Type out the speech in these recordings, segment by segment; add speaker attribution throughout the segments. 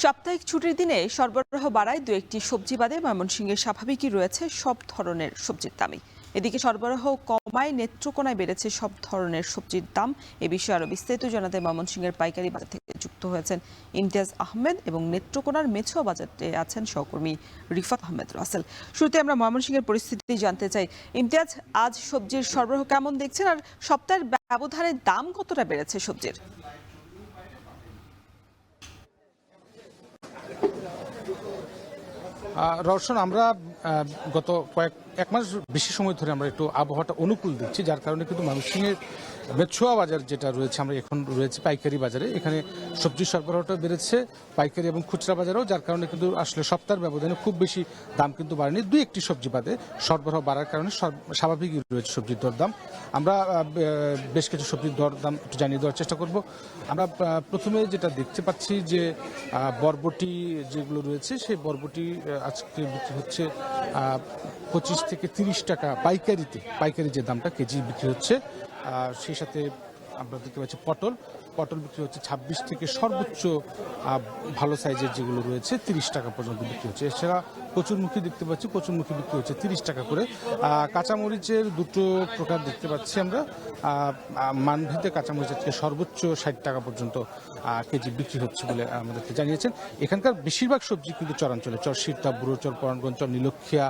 Speaker 1: সাপ্তাহিক ছুটির দিনে সরবরাহ বাড়ায় দু একটি সবজি বাদে ময়মনসিংহে স্বাভাবিকই রয়েছে সব ধরনের সবজির দামই। এদিকে সরবরাহ কমায় নেত্রকোনায় বেড়েছে সব ধরনের সবজির দাম। এ বিষয়ে আরো বিস্তারিত জানাতে ময়মনসিংহের পাইকারি বাজার থেকে যুক্ত হয়েছেন ইমতিয়াজ আহমেদ এবং নেত্রকোনার মেছো বাজারে আছেন সহকর্মী রিফাত আহমেদ রাসেল। শুরুতে আমরা ময়মনসিংহের পরিস্থিতি জানতে চাই। ইমতিয়াজ, আজ সবজির সরবরাহ কেমন দেখছেন, আর সপ্তাহের ব্যবধানে দাম কতটা বেড়েছে সবজির?
Speaker 2: রওশন, আমরা গত এক মাস বেশি সময় ধরে আমরা একটু আবহাওয়াটা অনুকূল দিচ্ছি, যার কারণে কিন্তু ময়মনসিংহের মেছোয়া বাজার যেটা রয়েছে, আমরা এখন রয়েছে পাইকারি বাজারে। এখানে সবজির সরবরাহটা বেড়েছে পাইকারি এবং খুচরা বাজারেও, যার কারণে কিন্তু আসলে সপ্তাহের ব্যবধানে খুব বেশি দাম কিন্তু বাড়েনি। দুই একটি সবজি বাদে সরবরাহ বাড়ার কারণে স্বাভাবিকই রয়েছে সবজির দরদাম। আমরা বেশ কিছু সবজির দরদাম একটু জানিয়ে দেওয়ার চেষ্টা করব। আমরা প্রথমে যেটা দেখতে পাচ্ছি যে বরবটি যেগুলো রয়েছে, সেই বরবটি আজকে বিক্রি হচ্ছে 25 থেকে 30 টাকা পাইকারি যে দামটা কেজি বিক্রি হচ্ছে। সেই সাথে আমরা দেখতে পাচ্ছি পটল বিক্রি হচ্ছে 26 থেকে সর্বোচ্চ ভালো সাইজের যেগুলো রয়েছে 30 টাকা পর্যন্ত বিক্রি হচ্ছে। এছাড়া কচুরমুখী দেখতে পাচ্ছি, কচুরমুখী বিক্রি হচ্ছে 30 টাকা করে। কাঁচামরিচের দুটো প্রকার দেখতে পাচ্ছি আমরা। মানভিতে কাঁচামরিচ থেকে সর্বোচ্চ 60 টাকা পর্যন্ত কেজি বিক্রি হচ্ছে বলে আমাদেরকে জানিয়েছেন। এখানকার বেশিরভাগ সবজি কিন্তু চরাঞ্চলে, চরশিরতা, বুড়োচর, পরাণগঞ্জ, নীলক্ষিয়া,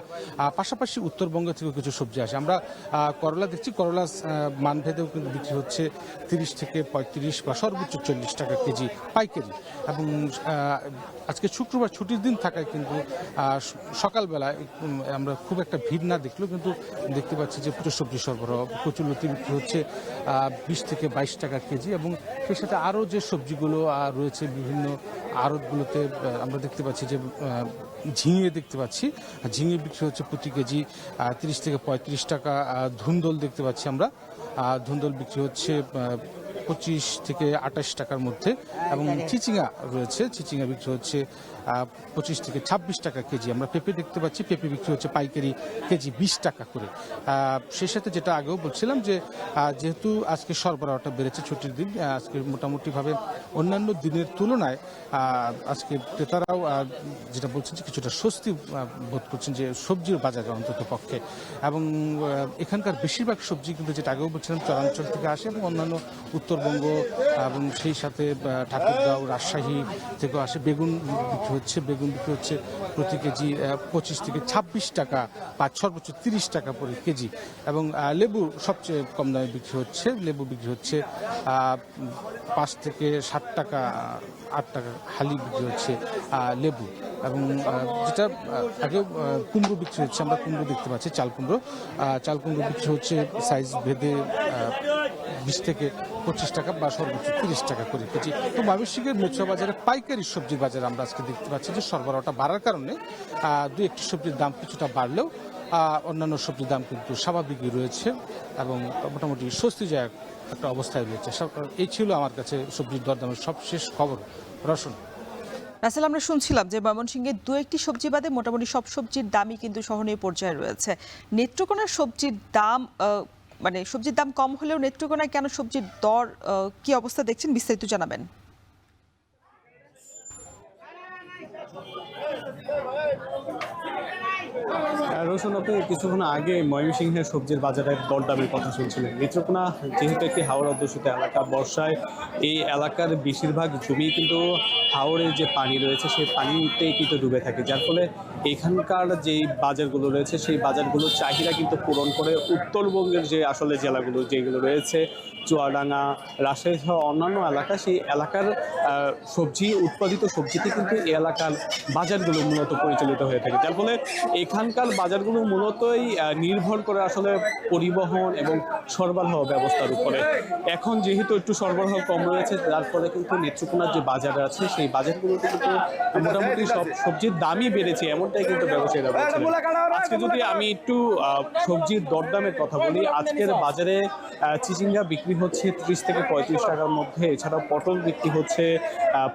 Speaker 2: পাশাপাশি উত্তরবঙ্গ থেকেও কিছু সবজি আসে। আমরা করলা দেখছি, করলা মানভেদেও কিন্তু বিক্রি হচ্ছে 30 থেকে 35 বা সর্বোচ্চ 40 টাকা কেজি পাইকারি। এবং আজকে শুক্রবার ছুটির দিন থাকায় কিন্তু সকালবেলায় আমরা খুব একটা ভিড় না দেখলেও কিন্তু দেখতে পাচ্ছি যে প্রচুর সবজি সরবরাহ। কচুরলতি বিক্রি হচ্ছে 20 থেকে 22 টাকা কেজি। এবং সেই সাথে আরও যে সবজিগুলো রয়েছে বিভিন্ন আড়তগুলোতে আমরা দেখতে পাচ্ছি যে ঝিঙে দেখতে পাচ্ছি, ঝিঙে বিক্রি হচ্ছে প্রতি কেজি 30 থেকে 35 টাকা। ধুন্দল দেখতে পাচ্ছি আমরা, ধুন্দল বিক্রি হচ্ছে 25 থেকে 28 টাকার মধ্যে। এবং চিচিঙ্গা রয়েছে, চিচিঙ্গা বিক্রি হচ্ছে 25 থেকে 26 টাকা কেজি। আমরা পেঁপে দেখতে পাচ্ছি, পেঁপে বিক্রি হচ্ছে পাইকারি কেজি 20 টাকা করে। সেই সাথে যেটা আগেও বলছিলাম যে যেহেতু আজকে সরবরাহটা বেড়েছে ছুটির দিন, আজকে মোটামুটিভাবে অন্যান্য দিনের তুলনায় আজকে ক্রেতারাও যেটা বলছেন যে কিছুটা স্বস্তি বোধ করছেন যে সবজির বাজারে অন্তত পক্ষে। এবং এখানকার বেশিরভাগ সবজি কিন্তু যেটা আগেও বলছিলাম চরাঞ্চল থেকে আসে এবং অন্যান্য উত্তরবঙ্গ এবং সেই সাথে ঠাকুরগাঁও, রাজশাহী থেকেও আসে। বেগুন বিক্রি হচ্ছে প্রতি কেজি 25 থেকে 26 টাকা বা সর্বোচ্চ 30 টাকা করে কেজি। এবং লেবু সবচেয়ে কম দামে বিক্রি হচ্ছে, লেবু বিক্রি হচ্ছে 5 থেকে 7 টাকা, 8 টাকা হালি বিক্রি হচ্ছে লেবু। এবং যেটা আগে কুমড়ো বিক্রি হচ্ছে, আমরা কুমড়ো দেখতে পাচ্ছি, চাল কুমড়ো বিক্রি হচ্ছে সাইজ ভেদে 20 থেকে 25 টাকা বা সর্বোচ্চ 30 টাকা করে কেজি। তো ময়মনসিংহের মেছোয়া বাজারে পাইকারি সবজির বাজারে আমরা আজকে দেখতে পাচ্ছি যে সরবরাহটা বাড়ার কারণে দু একটি সবজির দাম কিছুটা বাড়লেও অন্যান্য সবজির দাম কিন্তু স্বাভাবিকই রয়েছে এবং মোটামুটি স্বস্তিদায়ক একটা অবস্থায় রয়েছে। এই ছিল আমার কাছে সবজির দরদামের সবশেষ খবর। রওশন।
Speaker 1: রাসেল, আমরা শুনছিলাম যে ময়মনসিংহে দু একটি সবজি বাদে মোটামুটি সব সবজির দামই কিন্তু সহনীয় পর্যায়ে রয়েছে। নেত্রকোনার সবজির দাম সবজির দাম কম হলেও নেত্রকোনায় কেন সবজির দর কি অবস্থা দেখছেন, বিস্তারিত জানাবেন।
Speaker 3: রোশন, আপনি কিছুক্ষণ আগে ময়মনসিংহের সবজির বাজারের দরদামের কথা শুনছিলেন। নেত্রকোনা যেহেতু একটি হাওর অধ্যুষিত এলাকা, বর্ষায় এই এলাকার বেশিরভাগ জমি কিন্তু হাওরের যে পানি রয়েছে সেই পানিতেই কিন্তু ডুবে থাকে, যার ফলে এখানকার যেই বাজারগুলো রয়েছে সেই বাজারগুলোর চাহিদা কিন্তু পূরণ করে উত্তরবঙ্গের যে আসলে জেলাগুলো যেগুলো রয়েছে, চুয়াডাঙ্গা, রাজশাহী সহ অন্যান্য এলাকা, সেই এলাকার উৎপাদিত সবজিতে কিন্তু এই এলাকার বাজারগুলো মূলত পরিচালিত হয়ে থাকে, যার ফলে এখানকার বাজারগুলো মূলতই নির্ভর করে আসলে পরিবহন এবং সরবরাহ ব্যবস্থার উপরে। এখন যেহেতু একটু সরবরাহ কম রয়েছে, যার ফলে কিন্তু নেত্রকোনার যে বাজার আছে সেই বাজারগুলোতে কিন্তু মোটামুটি সব সবজির দামই বেড়েছে, এমনটাই কিন্তু ব্যবসায়ীরা বলছেন। আজকে যদি আমি একটু সবজির দরদামের কথা বলি, আজকের বাজারে চিচিঙ্গা বিক্রি হচ্ছে 30 থেকে 35 টাকার মধ্যে। এছাড়াও পটল বিক্রি হচ্ছে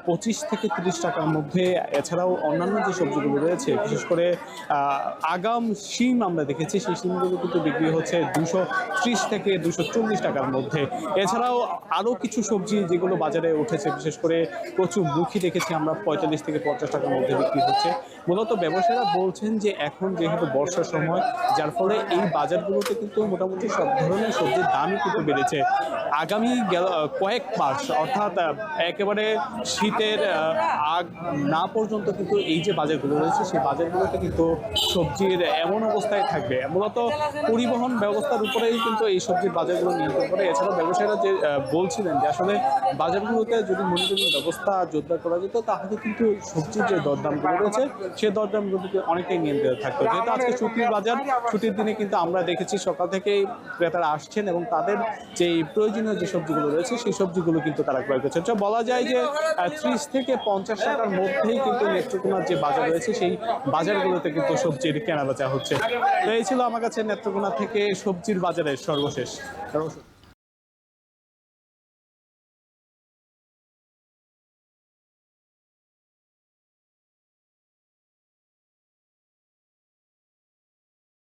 Speaker 3: 25 থেকে 30 টাকার মধ্যে। এছাড়াও অন্যান্য যে সবজিগুলো রয়েছে, বিশেষ করে আগাম শিম আমরা দেখেছি, সেই শিমগুলো কিন্তু বিক্রি হচ্ছে 230 থেকে 240 টাকার মধ্যে। এছাড়াও আরও কিছু সবজি যেগুলো বাজারে উঠেছে, বিশেষ করে কচু মুখী দেখেছি আমরা 45 থেকে 50 টাকার মধ্যে বিক্রি হচ্ছে। মূলত ব্যবসায়ীরা বলছেন যে এখন যেহেতু বর্ষার সময়, যার ফলে এই বাজারগুলোতে কিন্তু মোটামুটি সব ধরনের সবজির দামই কিন্তু বেড়েছে। আগামী কয়েক মাস অর্থাৎ একেবারে শীতের আগ না পর্যন্ত কিন্তু এই যে বাজারগুলো রয়েছে, সেই বাজারগুলোতে কিন্তু সবজির এমন অবস্থায় থাকবে। মূলত পরিবহন ব্যবস্থার উপরেই কিন্তু এই সবজির বাজারগুলো নিয়ন্ত্রণ করে। এছাড়াও ব্যবসায়ীরা যে বলছিলেন যে আসলে বাজারগুলোতে যদি মনিটরিং ব্যবস্থা জোরদার করা যেত, তাহলে কিন্তু সবজির যে দরদামগুলো রয়েছে সেই দরদামগুলোকে অনেকটাই নিয়ন্ত্রণে থাকতো। যেহেতু আজকে ছুটির বাজার, ছুটির দিনে কিন্তু আমরা দেখেছি সকাল থেকেই ক্রেতারা আসছেন এবং তাদের যে প্রয়োজনীয় যে সবজিগুলো রয়েছে সেই সবজিগুলো কিন্তু তারা ক্রয় করছেন। তো বলা যায় যে 30 থেকে 50 টাকার মধ্যেই কিন্তু নেত্রকোনার যে বাজার রয়েছে সেই বাজারগুলোতে কিন্তু সবজির কেনা বেচা হচ্ছে। তো এই ছিল আমার কাছে নেত্রকোনা থেকে সবজির বাজারের সর্বশেষ।